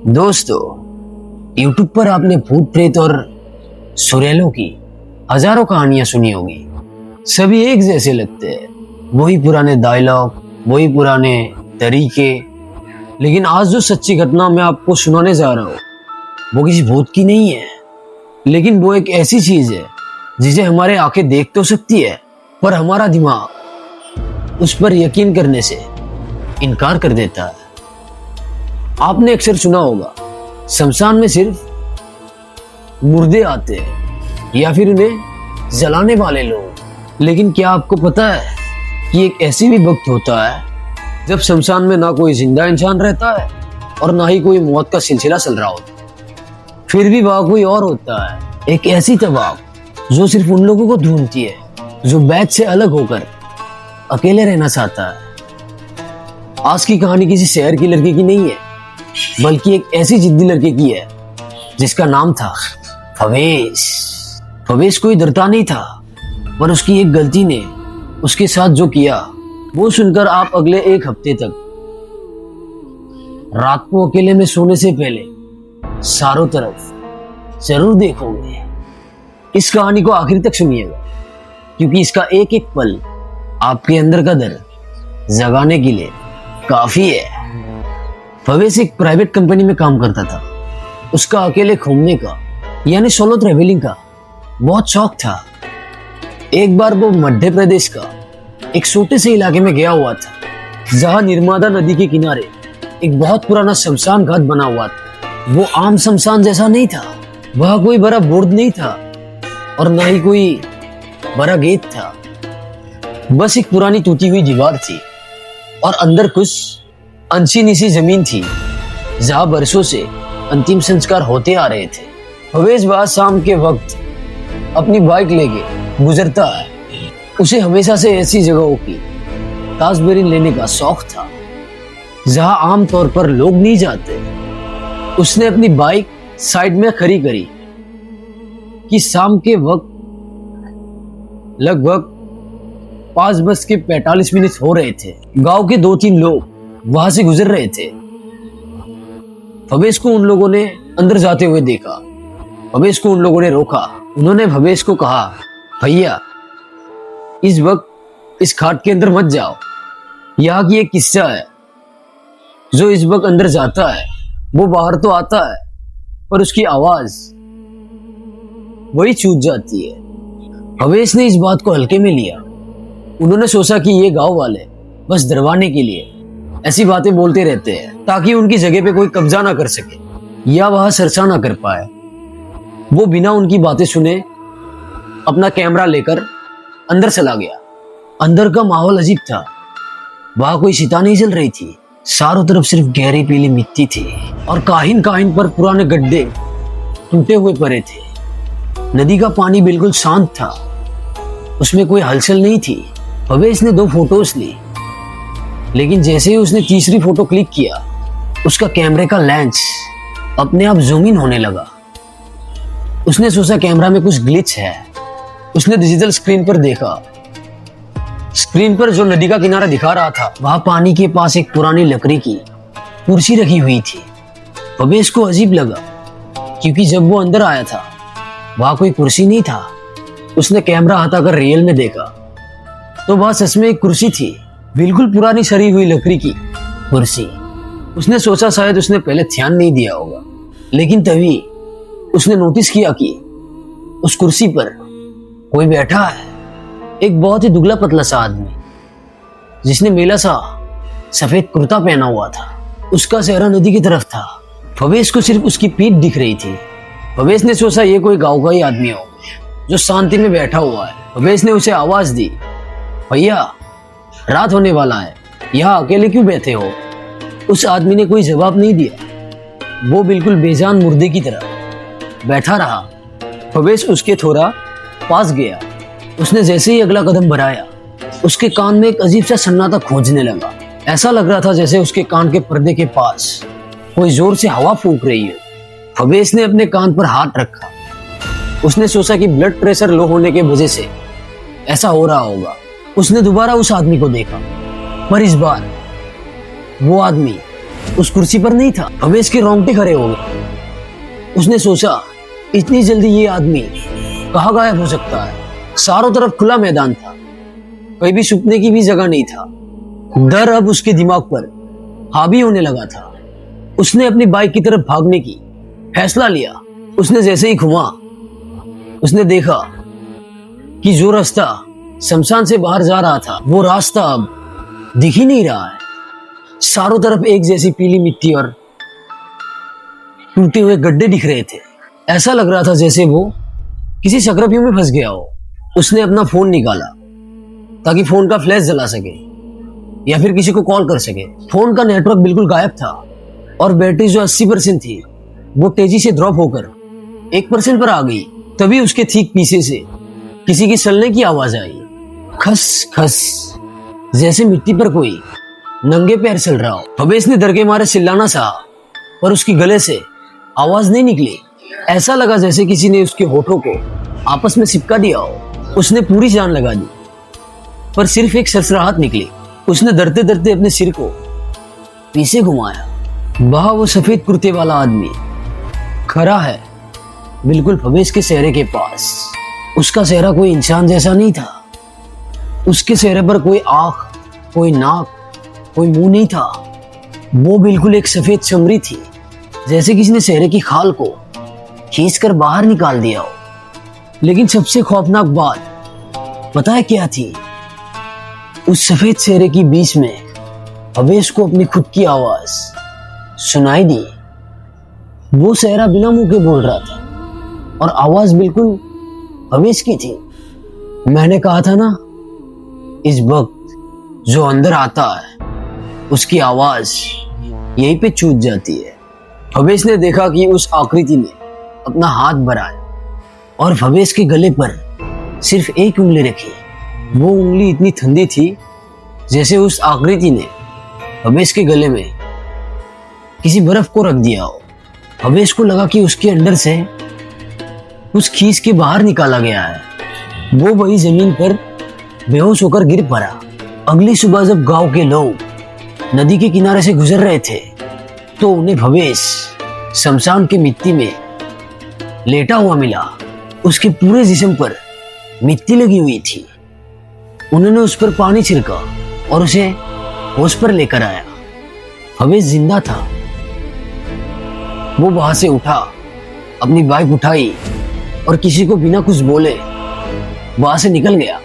दोस्तों, YouTube पर आपने भूत प्रेत और सुरेलों की हजारों कहानियां सुनी होगी। सभी एक जैसे लगते हैं, वही पुराने डायलॉग, वही पुराने तरीके। लेकिन आज जो सच्ची घटना मैं आपको सुनाने जा रहा हूँ वो किसी भूत की नहीं है, लेकिन वो एक ऐसी चीज है जिसे हमारे आंखें देख तो सकती है, पर हमारा दिमाग उस पर यकीन करने से इनकार कर देता है। आपने अक्सर सुना होगा, शमशान में सिर्फ मुर्दे आते हैं या फिर उन्हें जलाने वाले लोग। लेकिन क्या आपको पता है कि एक ऐसी भी वक्त होता है जब शमशान में ना कोई जिंदा इंसान रहता है और ना ही कोई मौत का सिलसिला चल रहा होता। फिर भी वहां कोई और होता है, एक ऐसी तवाब जो सिर्फ उन लोगों को ढूंढती है जो बैच से अलग होकर अकेले रहना चाहता है। आज की कहानी किसी शहर की लड़की की नहीं है, बल्कि एक ऐसी जिद्दी लड़के की है जिसका नाम था फवेश। फवेश कोई डरता नहीं था, पर उसकी एक गलती ने उसके साथ जो किया वो सुनकर आप अगले एक हफ्ते तक रात को अकेले में सोने से पहले चारों तरफ जरूर देखोगे। इस कहानी को आखिर तक सुनिएगा, क्योंकि इसका एक एक पल आपके अंदर का डर जगाने के लिए काफी है। फवेश एक प्राइवेट कंपनी में काम करता था। उसका अकेले घूमने का यानी सोलो ट्रेवलिंग का बहुत शौक था। एक बार वो मध्य प्रदेश का एक छोटे से इलाके में गया हुआ था, जहां नर्मदा नदी के किनारे एक बहुत पुराना शमशान घाट बना हुआ था। वो आम शमशान जैसा नहीं था, वहां कोई बड़ा बोर्ड नहीं था और ना ही कोई बड़ा गेट था। बस एक पुरानी टूटी हुई दीवार थी और अंदर कुछ अनसीनी सी जमीन थी जहां बरसों से अंतिम संस्कार होते आ रहे थे। फवेश वहां शाम के वक्त अपनी बाइक लेके गुजरता है। उसे हमेशा से ऐसी जगहों की ताजबीन लेने का शौक था जहां आमतौर पर लोग नहीं जाते। उसने अपनी बाइक साइड में खड़ी करी कि शाम के वक्त लगभग 5:45 हो रहे थे। गांव के 2-3 लोग वहां से गुजर रहे थे। फवेश को उन लोगों ने अंदर जाते हुए देखा। फवेश को उन लोगों ने रोका। उन्होंने फवेश को कहा, भैया इस वक्त इस घाट के अंदर मत जाओ। यहाँ की एक किस्सा है, जो इस वक्त अंदर जाता है वो बाहर तो आता है, पर उसकी आवाज वही चूक जाती है। फवेश ने इस बात को हल्के में लिया। उन्होंने सोचा कि ये गांव वाले बस डरवाने के लिए ऐसी बातें बोलते रहते हैं ताकि उनकी जगह पे कोई कब्जा ना कर सके या वह चर्चा ना कर पाए। वो बिना उनकी बातें सुने अपना कैमरा लेकर अंदर चला गया। अंदर का माहौल अजीब था। वहां कोई चिता नहीं जल रही थी। चारों तरफ सिर्फ गहरी पीली मिट्टी थी और काहिन काहिन पर पुराने गड्ढे टूटे हुए पड़े थे। नदी का पानी बिल्कुल शांत था, उसमें कोई हलचल नहीं थी। फवेश ने 2 फोटोज ली, लेकिन जैसे ही उसने तीसरी फोटो क्लिक किया, उसका कैमरे का लेंस अपने आप जूम इन होने लगा। उसने सोचा कैमरा में कुछ ग्लिच है। उसने डिजिटल स्क्रीन पर देखा। स्क्रीन पर जो नदी का किनारा दिखा रहा था, वहां पानी के पास एक पुरानी लकड़ी की कुर्सी रखी हुई थी। फवेश को अजीब लगा, क्योंकि जब वो अंदर आया था वहां कोई कुर्सी नहीं था। उसने कैमरा हटाकर रियल में देखा तो वहां सच में एक कुर्सी थी, बिल्कुल पुरानी सड़ी हुई लकड़ी की कुर्सी। उसने सोचा शायद उसने पहले ध्यान नहीं दिया होगा, लेकिन तभी उसने नोटिस किया कि उस कुर्सी पर कोई बैठा है। एक बहुत ही दुबला पतला सा आदमी जिसने मेला सा सफेद कुर्ता पहना हुआ था। उसका चेहरा नदी की तरफ था। फवेश को सिर्फ उसकी पीठ दिख रही थी। फवेश ने सोचा ये कोई गांव का ही आदमी हो जो शांति में बैठा हुआ है। फवेश ने उसे आवाज दी, भैया रात होने वाला है, यहाँ अकेले क्यों बैठे हो? उस आदमी ने कोई जवाब नहीं दिया। वो बिल्कुल बेजान मुर्दे की तरह बैठा रहा। फवेश उसके थोड़ा पास गया। उसने जैसे ही अगला कदम बढ़ाया, उसके कान में एक अजीब सा सन्नाटा खोजने लगा। ऐसा लग रहा था जैसे उसके कान के पर्दे के पास कोई जोर से हवा फूंक रही है। फवेश ने अपने कान पर हाथ रखा। उसने सोचा कि ब्लड प्रेशर लो होने की वजह से ऐसा हो रहा होगा। उसने दोबारा उस आदमी को देखा, पर इस बार वो आदमी उस कुर्सी पर नहीं था। भवेश के रोंगटे खड़े हो गए। उसने सोचा, इतनी जल्दी ये आदमी कहाँ गायब हो सकता है। चारों तरफ खुला मैदान था, कहीं भी छुपने की भी जगह नहीं था। डर अब उसके दिमाग पर हावी होने लगा था। उसने अपनी बाइक की तरफ भागने की फैसला लिया। उसने जैसे ही घुमा, उसने देखा कि जो रास्ता शमशान से बाहर जा रहा था, वो रास्ता अब दिख ही नहीं रहा है। चारों तरफ एक जैसी पीली मिट्टी और टूटे हुए गड्ढे दिख रहे थे। ऐसा लग रहा था जैसे वो किसी चक्रव्यूह में फंस गया हो। उसने अपना फोन निकाला ताकि फोन का फ्लैश जला सके या फिर किसी को कॉल कर सके। फोन का नेटवर्क बिल्कुल गायब था और बैटरी जो 80% थी वो तेजी से ड्रॉप होकर 1% पर आ गई। तभी उसके ठीक पीछे से किसी की चलने की आवाज आई, खस खस, जैसे मिट्टी पर कोई नंगे पैर चल रहा हो। भवेश ने डर के मारे चिल्लाना चाहा, पर उसकी गले से आवाज नहीं निकली। ऐसा लगा जैसे किसी ने उसके होठों को आपस में चिपका दिया हो। उसने पूरी जान लगा दी, पर सिर्फ एक सरसराहट निकली। उसने डरते डरते अपने सिर को पीछे घुमाया। वहां वो सफेद कुर्ते वाला आदमी खड़ा है, बिल्कुल भवेश के चेहरे के पास। उसका चेहरा कोई इंसान जैसा नहीं था। उसके चेहरे पर कोई आंख, कोई नाक, कोई मुंह नहीं था। वो बिल्कुल एक सफेद चमड़ी थी, जैसे किसी ने चेहरे की खाल को खींचकर बाहर निकाल दिया हो। लेकिन सबसे खौफनाक बात पता है क्या थी? उस सफेद चेहरे के बीच में भवेश को अपनी खुद की आवाज सुनाई दी। वो चेहरा बिना मुंह के बोल रहा था और आवाज बिल्कुल भवेश की थी। मैंने कहा था ना, इस वक्त जो अंदर आता है उसकी आवाज यहीं पे चूक जाती है। भवेश ने देखा कि उस आकृति ने अपना हाथ बढ़ाया और भवेश के गले पर सिर्फ एक उंगली रखी। वो उंगली इतनी ठंडी थी जैसे उस आकृति ने भवेश के गले में किसी बर्फ को रख दिया हो। भवेश को लगा कि उसके अंदर से कुछ खींच के बाहर निकाला गया है। वो वही जमीन पर बेहोश होकर गिर पड़ा। अगली सुबह जब गांव के लोग नदी के किनारे से गुजर रहे थे तो उन्हें भवेश शमशान की मिट्टी में लेटा हुआ मिला। उसके पूरे जिस्म पर मिट्टी लगी हुई थी। उन्होंने उस पर पानी छिड़का और उसे होश पर लेकर आया। भवेश जिंदा था। वो वहां से उठा, अपनी बाइक उठाई और किसी को बिना कुछ बोले वहां से निकल गया।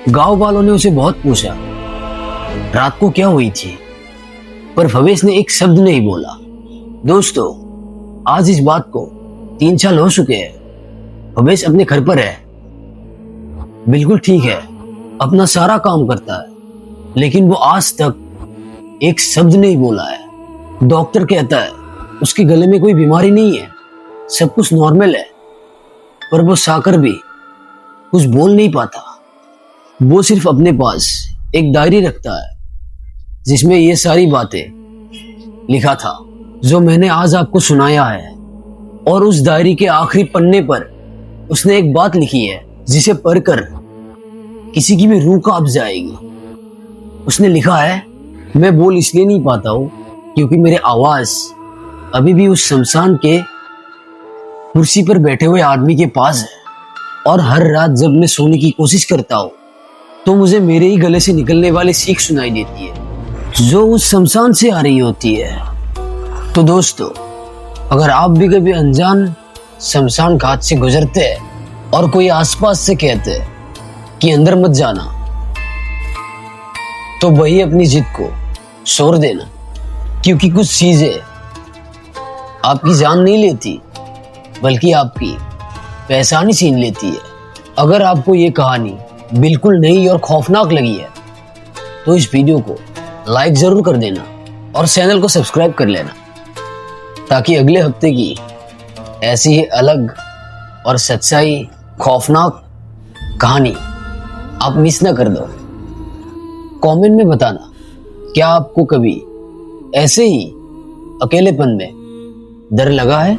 गांव वालों ने उसे बहुत पूछा रात को क्या हुई थी, पर भवेश ने एक शब्द नहीं बोला। दोस्तों, आज इस बात को 3 साल हो चुके हैं। भवेश अपने घर पर है, बिल्कुल ठीक है, अपना सारा काम करता है, लेकिन वो आज तक एक शब्द नहीं बोला है। डॉक्टर कहता है उसके गले में कोई बीमारी नहीं है, सब कुछ नॉर्मल है, पर वो चाहकर भी कुछ बोल नहीं पाता। वो सिर्फ अपने पास एक डायरी रखता है जिसमें ये सारी बातें लिखा था जो मैंने आज आपको सुनाया है। और उस डायरी के आखिरी पन्ने पर उसने एक बात लिखी है जिसे पढ़कर किसी की भी रूह कांप जाएगी। उसने लिखा है, मैं बोल इसलिए नहीं पाता हूं क्योंकि मेरी आवाज अभी भी उस शमशान के कुर्सी पर बैठे हुए आदमी के पास है, और हर रात जब मैं सोने की कोशिश करता हूं तो मुझे मेरे ही गले से निकलने वाली सीख सुनाई देती है जो उस शमशान से आ रही होती है। तो दोस्तों, अगर आप भी कभी अनजान शमशान घाट से गुजरते हैं और कोई आसपास से कहते हैं कि अंदर मत जाना, तो वही अपनी जिद को छोड़ देना, क्योंकि कुछ चीजें आपकी जान नहीं लेती बल्कि आपकी पहचान छीन लेती है। अगर आपको ये कहानी बिल्कुल नई और खौफनाक लगी है तो इस वीडियो को लाइक जरूर कर देना और चैनल को सब्सक्राइब कर लेना, ताकि अगले हफ्ते की ऐसी ही अलग और सच्चाई खौफनाक कहानी आप मिस ना कर दो। कमेंट में बताना क्या आपको कभी ऐसे ही अकेलेपन में डर लगा है।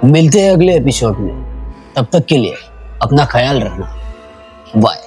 मिलते हैं अगले एपिसोड में, तब तक के लिए अपना ख्याल रखना। बाय।